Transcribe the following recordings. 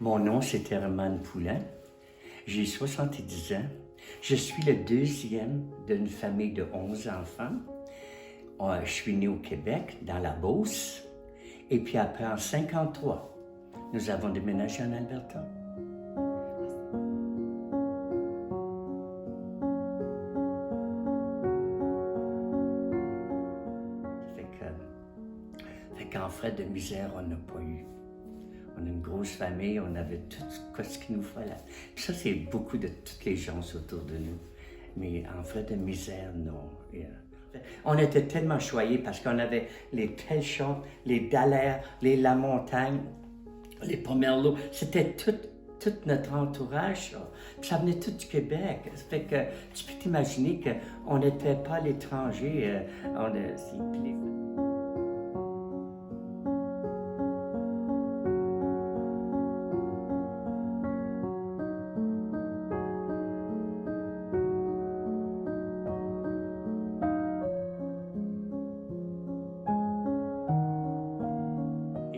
Mon nom, c'est Herman Poulin. J'ai 70 ans. Je suis le deuxième d'une famille de 11 enfants. Je suis né au Québec, dans la Beauce. Et puis après, en 1953, nous avons déménagé en Alberta. Fait qu'en frais de misère, on n'a pas eu. On a une grosse famille, on avait tout ce qu'il nous fallait. Puis ça, c'est beaucoup de toutes les gens autour de nous. Mais en frais de misère, non. On était tellement choyés parce qu'on avait les Telchamps, les Dallaire, les La Montagne, les Pomerleau. C'était tout notre entourage. Ça. Puis ça venait tout du Québec. Ça fait que tu peux t'imaginer qu'on n'était pas à l'étranger.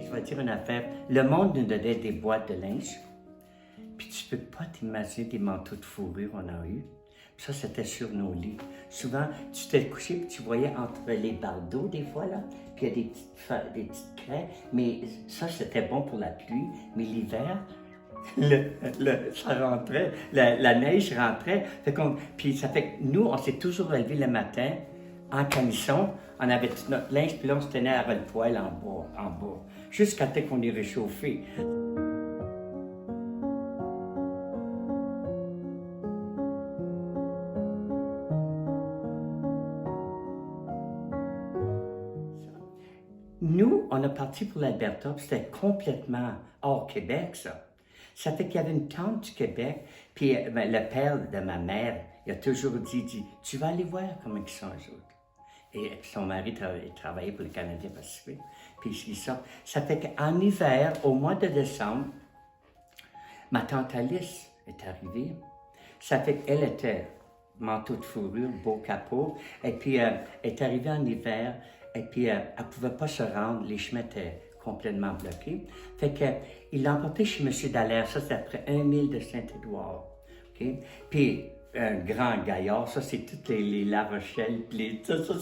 Je vais te dire une affaire. Le monde nous donnait des boîtes de linge. Puis tu peux pas t'imaginer des manteaux de fourrure on a eu. Puis ça, c'était sur nos lits. Souvent, tu t'es couché puis tu voyais entre les bardeaux des fois, là. Puis il y a des petites craies. Mais ça, c'était bon pour la pluie. Mais l'hiver, ça rentrait. La neige rentrait. Puis ça fait que nous, on s'est toujours levé le matin en camisson. On avait tout notre linge, puis là, on se tenait à le poêle en bas. Jusqu'à temps qu'on est réchauffé. Nous, on a parti pour l'Alberta, puis c'était complètement hors Québec, ça. Ça fait qu'il y avait une tante du Québec, puis le père de ma mère, il a toujours dit, tu vas aller voir comment ils sont eux autres. Et son mari travaillait pour le Canadien Pacifique. Puis ça fait qu'en hiver, au mois de décembre, ma tante Alice est arrivée. Ça fait qu'elle était manteau de fourrure, beau capot. Et puis, elle est arrivée en hiver. Et puis, elle ne pouvait pas se rendre. Les chemins étaient complètement bloqués. Fait qu'il l'a emporté chez M. Dallaire. Ça, c'est après 1 mille de Saint-Édouard. Okay? Puis, un grand gaillard, ça, c'est toutes les La Rochelle. Ça, c'est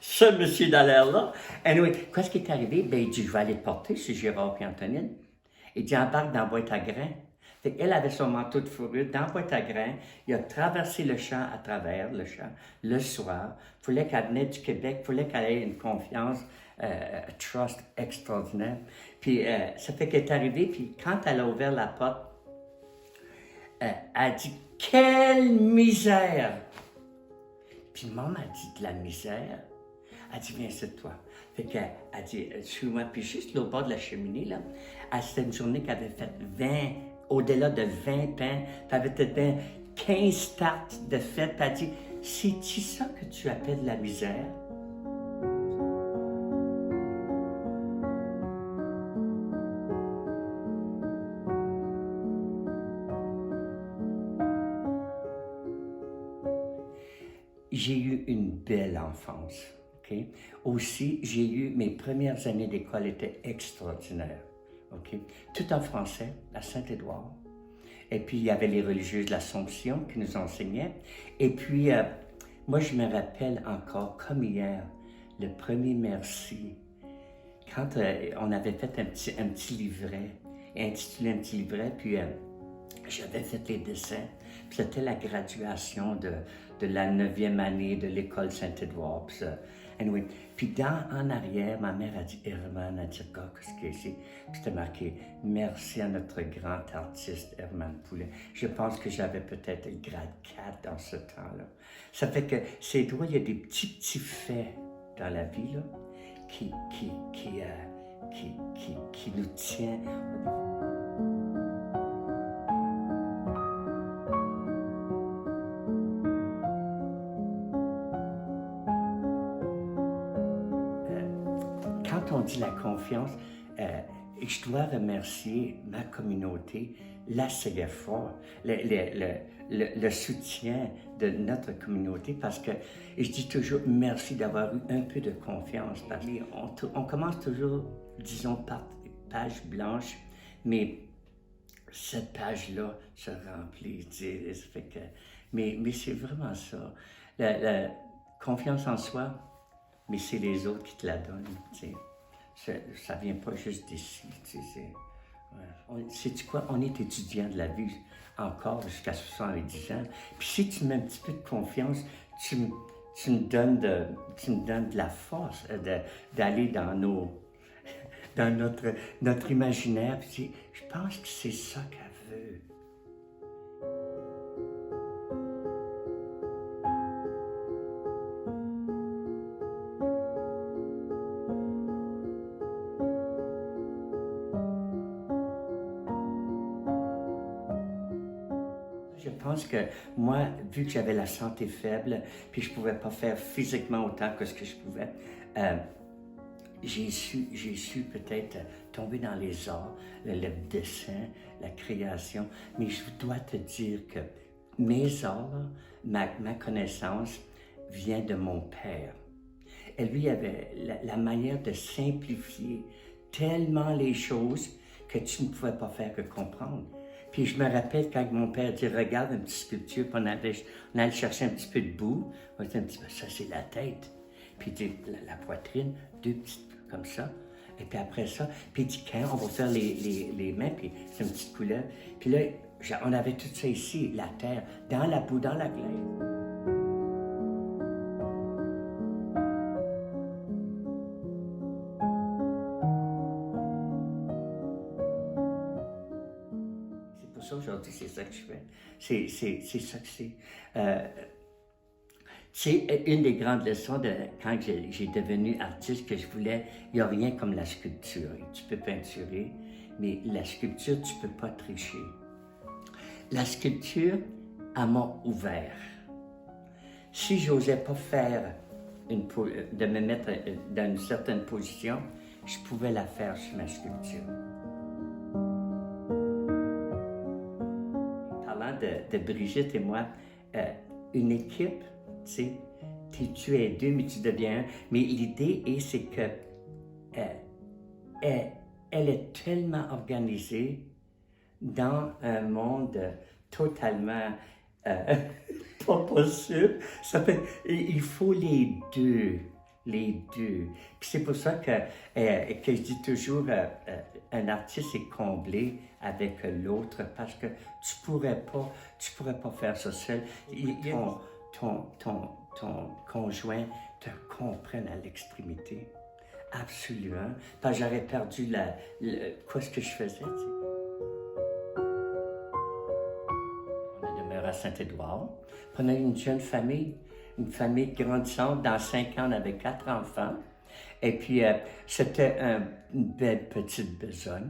ce M. Dallaire-là. Anyway, qu'est-ce qui est arrivé? Ben, il dit, je vais aller te porter chez Gérard et Antonine. Il dit, embarque dans la boîte à grains. Fait qu'elle avait son manteau de fourrure dans la boîte à grains. Il a traversé le champ à travers le champ le soir. Il fallait qu'elle venait du Québec. Il fallait qu'elle ait une confiance, trust extraordinaire. Puis ça fait qu'elle est arrivée. Puis quand elle a ouvert la porte, elle a dit « Quelle misère! » Puis maman a dit « De la misère? » Elle dit « Viens, c'est toi. » Fait qu'elle a dit « Suis-moi. » Puis juste au bord de la cheminée, là, c'était une journée qu'elle avait fait 20 au-delà de 20 pains, tu avais peut-être bien 15 tartes de fête, tu as dit, c'est-tu ça que tu appelles la misère? J'ai eu une belle enfance, ok? Aussi, j'ai eu, mes premières années d'école étaient extraordinaires. Okay. Tout en français, à Saint-Édouard. Et puis, il y avait les religieuses de l'Assomption qui nous enseignaient. Et puis, moi, je me rappelle encore, comme hier, le premier merci. Quand on avait fait un petit livret, intitulé un petit livret, puis j'avais fait les dessins. Puis c'était la graduation de la 9e année de l'école Saint-Édouard. Anyway. Puis en arrière, ma mère a dit « Herman, a dit « qu'est-ce que c'est? » Puis c'était marqué « Merci à notre grand artiste Herman Poulin. » Je pense que j'avais peut-être le grade 4 dans ce temps-là. Ça fait que ces doigts, il y a des petits faits dans la vie là, qui nous tient. Quand on dit la confiance, je dois remercier ma communauté, la CFA, le soutien de notre communauté, parce que je dis toujours merci d'avoir eu un peu de confiance. Parce qu'on commence toujours, disons, par page blanche, mais cette page-là se remplit, tu sais, ça fait que... Mais c'est vraiment ça. La confiance en soi, mais c'est les autres qui te la donnent, tu sais. Ça vient pas juste d'ici, tu sais. Sais-tu quoi? On est étudiant de la vie encore jusqu'à 70 ans. Puis si tu mets un petit peu de confiance, tu me donnes de la force d'aller dans notre imaginaire. Puis je pense que c'est ça qu'elle veut. Je pense que moi, vu que j'avais la santé faible, puis je pouvais pas faire physiquement autant que ce que je pouvais, euh, j'ai su peut-être tomber dans les arts, le dessin, la création, mais je dois te dire que mes arts, ma connaissance vient de mon père. Et lui avait la manière de simplifier tellement les choses que tu ne pouvais pas faire que comprendre. Puis je me rappelle quand mon père dit regarde une petite sculpture, puis on allait chercher un petit peu de boue, on dit un petit peu, ça c'est la tête. Puis il dit la poitrine, deux petites comme ça. Et puis après ça, puis il dit quand on va faire les mains, puis c'est une petite couleur. Puis là, on avait tout ça ici, la terre, dans la boue, dans la glaise. C'est pour ça aujourd'hui, c'est ça que je fais. C'est ça que c'est. C'est une des grandes leçons de quand j'ai devenu artiste que je voulais. Il n'y a rien comme la sculpture. Tu peux peinturer, mais la sculpture, tu ne peux pas tricher. La sculpture, elle m'a ouvert. Si j'osais pas faire de me mettre dans une certaine position, je pouvais la faire sur ma sculpture. Parlant de Brigitte et moi, une équipe, tu sais, tu es deux, mais tu deviens un. Mais l'idée c'est que elle est tellement organisée dans un monde totalement pas possible. Il faut les deux. Les deux. Puis c'est pour ça que je dis toujours, un artiste est comblé avec l'autre parce que tu pourrais pas faire ça seul. Ton conjoint te comprenne à l'extrémité. Absolument. Parce que j'aurais perdu quoi ce que je faisais, tu sais. On demeure à Saint-Édouard. On a une jeune famille, une famille grandissante. Dans 5 ans, on avait 4 enfants. Et puis, c'était une belle petite besogne.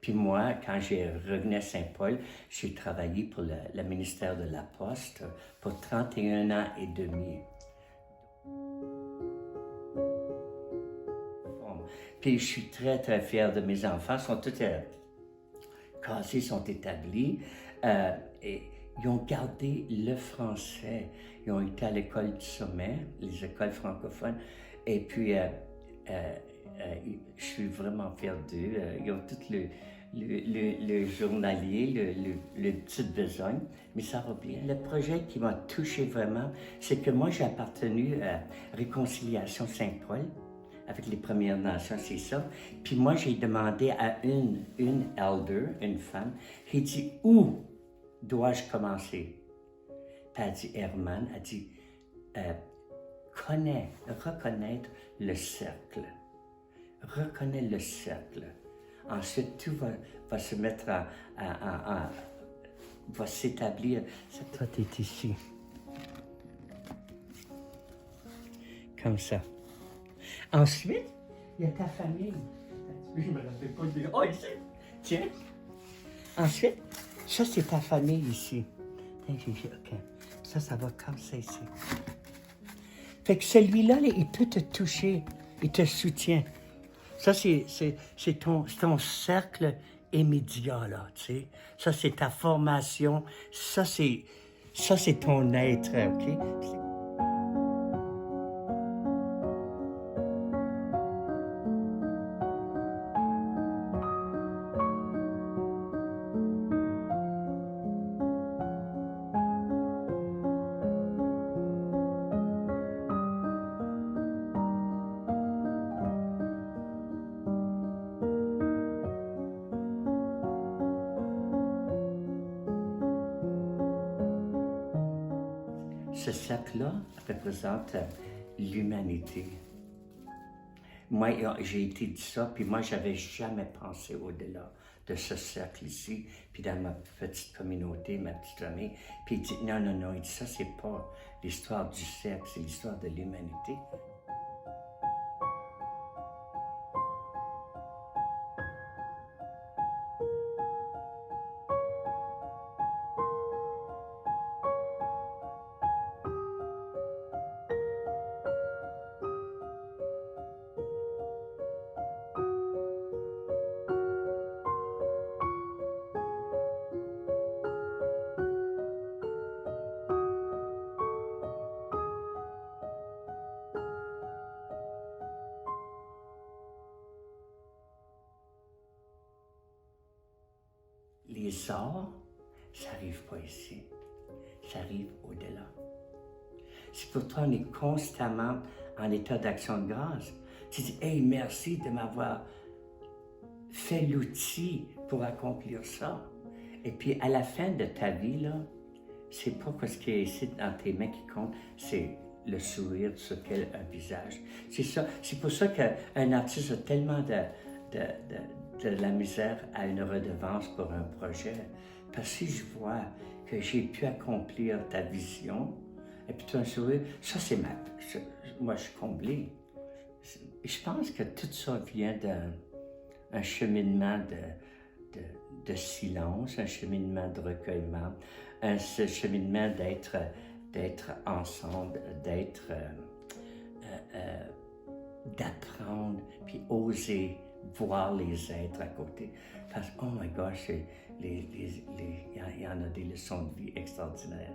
Puis moi, quand j'ai revenu à Saint-Paul, j'ai travaillé pour le ministère de la Poste pour 31 ans et demi. Puis je suis très, très fier de mes enfants. Ils sont tous casés, sont établis. Et ils ont gardé le français. Ils ont été à l'école du sommet, les écoles francophones. Et puis, je suis vraiment fier d'eux. Ils ont tout le journalier, le petite besogne, mais ça va bien. Le projet qui m'a touché vraiment, c'est que moi, j'ai appartenu à Réconciliation Saint-Paul, avec les Premières Nations, c'est ça. Puis moi, j'ai demandé à une elder, une femme, qui dit « Où dois-je commencer? » Puis elle dit « Herman, elle dit reconnaître le cercle. Reconnais le cercle. Ensuite, tout va se mettre va s'établir. Toi, tu es ici. Comme ça. Ensuite, il y a ta famille. Je me rappelle pas de... Oh, ici! Tiens! Ensuite, ça, c'est ta famille ici. OK. Ça va comme ça ici. Fait que celui-là, il peut te toucher. Il te soutient. Ça, c'est ton cercle immédiat, là, tu sais. Ça, c'est ta formation. Ça, c'est ton être, OK? ce cercle-là représente l'humanité. Moi, j'ai été dit ça, puis moi, j'avais jamais pensé au-delà de ce cercle ici, puis dans ma petite communauté, ma petite famille. Puis il dit, non, non, non, il dit, ça, c'est pas l'histoire du cercle, c'est l'histoire de l'humanité. Les arts, ça n'arrive pas ici, ça arrive au-delà. C'est pour toi, on est constamment en état d'action de grâce. Tu dis, hey, merci de m'avoir fait l'outil pour accomplir ça. Et puis, à la fin de ta vie, là, c'est pas ce qui est ici dans tes mains qui compte, c'est le sourire sur quel un visage. C'est ça. C'est pour ça qu'un artiste a tellement de la misère à une redevance pour un projet. Parce que si je vois que j'ai pu accomplir ta vision, et puis tu as un sourire, ça c'est moi je suis comblé. Je pense que tout ça vient d'un cheminement de silence, un cheminement de recueillement, un cheminement d'être ensemble, d'apprendre, puis oser voir les êtres à côté. Parce que, oh my gosh, il y en a des leçons de vie extraordinaires.